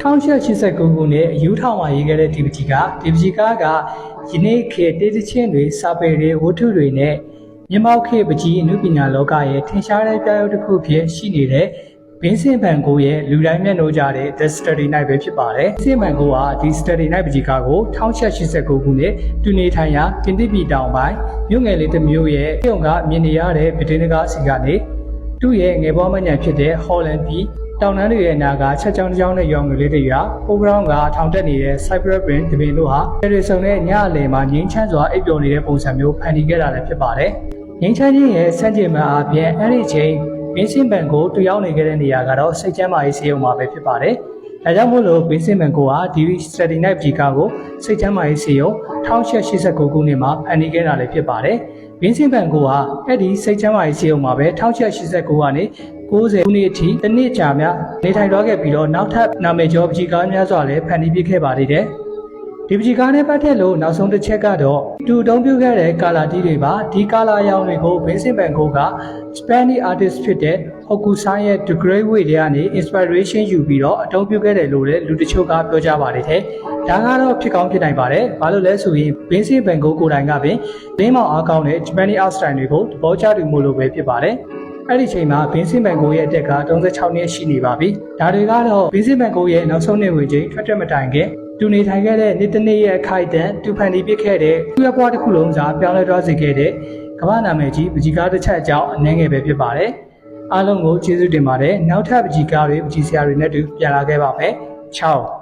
1889 ခုနှစ်အယူထောင်မှာရေးခဲ့တဲ့ဒီပကြီးကယနေ့ခေတ်တေးသချင်းတွေစာပေတွေဝတ္ထုတွေနဲ့မြမောက်ခေတ်ပကြီးအနုပညာလောကရဲ့ထင်ရှားတဲ့ပြရုပ်တစ်ခုဖြစ်ရှိနေတဲ့ဘင်းစင်ဗန်ကိုရဲ့လူတိုင်းမျက်နှာကြတဲ့ The Study Night ပဲဖြစ်ပါတယ်။ဘင်းစင်ဗန်ကိုကဒီ Study Night ပကြီးကားကို1889 ခုနှစ်တူနေထိုင်ရာပြင်သစ်ပြည်တောင်ပိုင်းမြို့ငယ်လေးတစ်မြို့ရဲ့ပြုံကမြင်နေရတဲ့ဗဒင်းကားစီကနေသူ့ရဲ့ငယ်ပွားမညံဖြစ်တဲ့ Holland ပြည်တောင်တန်းတွေရဲ့အနာကချက်ချောင်းတစ်ချောင်းနဲ့ရောင်ငွေလေးတွေရာပိုဂရောင်းကထောင်တက်နေတဲ့ Cypress Pin တပင်တို့ဟာပြည်ရဆုံနဲ့ညအလယ်မှာငင်းချမ်းစွာအိပ်ပျော်နေတဲ့ပုံစံမျိုးဖန်တီးခဲ့တာလည်းဖြစ်ပါတယ်။ငင်းချမ်းခြင်းရဲ့စံချိန်မှအပြင်အဲ့ဒီချိန်ဘင်းစင်ဗန်ကိုတူရောက်နေခဲ့တဲ့နေရာကတော့စိတ်ချမ်းသာရေးစေုံမှာပဲဖြစ်ပါတယ်။ဒါကြောင့်မို့လို့ဘင်းစင်ဗန်ကိုကဒီ Study Night ပကြီးကားကိုစိတ်ချမ်းသာရေးစေုံ1889 ခုနှစ်မှာဖန်တီးခဲ့တာလည်းဖြစ်ပါတယ်။ဘင်းစင်ဗန်ကိုကအဲ့ဒီစိတ်ချမ်းသာရေးစေုံမှာပဲ1889ကနေ90ခုနှစ်အထိတစ်နှစ်ကြာများနေထိုင်သွားခဲ့ပြီးတော့နောက်ထပ်နာမည်ကျော်ပကြီးကားများစွာလည်းဖန်တီးပြခဲ့ပါသေးတယ်။ဒီပကြီးကားနဲ့ပတ်သက်လို့နောက်ဆုံးတစ်ချက်ကတော့သူအသုံးပြုခဲ့တဲ့ကာလာတီးတွေပါဒီကာလာရောင်တွေကိုဘင်းစင်ဗန်ကိုက Spanish artist ဖြစ်တဲ့ Hokusai ရဲ့ The Great Way တွေကနေ inspiration ယူပြီးတော့အသုံးပြုခဲ့တယ်လို့လည်းလူတချို့ကပြောကြပါသေးတယ်။ဒါကတော့ဖြစ်ကောင်းဖြစ်နိုင်ပါတယ်။ဘာလို့လဲဆိုရင်ဘင်းစင်ဗန်ကိုကိုယ်တိုင်ကပင်လင်းမောင်အားကောင်းတဲ့ Japanese art style တွေကိုသဘောကျသူမို့လို့ပဲဖြစ်ပါတယ်။အဲ့ဒီချိန်မှာဘင်းစင်ဗန်ကိုရဲ့အသက်က36နှစ်ရှိနေပါပြီ။ဒါတွေကတော့ဘင်းစင်ဗန်ကိုရဲ့နောက်ဆုံးနှစ်ဝင်ချိန်ထွက်ထွက်မတိုင်ခင်သူနေထိုင်ခဲ့တဲ့နေ့တစ်နေ့ရဲ့အခိုက်အတန့်သူဖန်တီးပြခဲ့တဲ့သူ့ရဲ့ဘဝတစ်ခုလုံးစာပြောင်းလဲသွားစေခဲ့တဲ့ကမ္ဘာနာမည်ကြီးပကြီးကားတစ်ချက်အကြောင်းအနည်းငယ်ပဲဖြစ်ပါတယ်။အားလုံးကိုကျေးဇူးတင်ပါတယ်။နောက်ထပ်ပကြီးကားတွေပကြီးစရာတွေနဲ့တူပြန်လာခဲ့ပါမယ်။6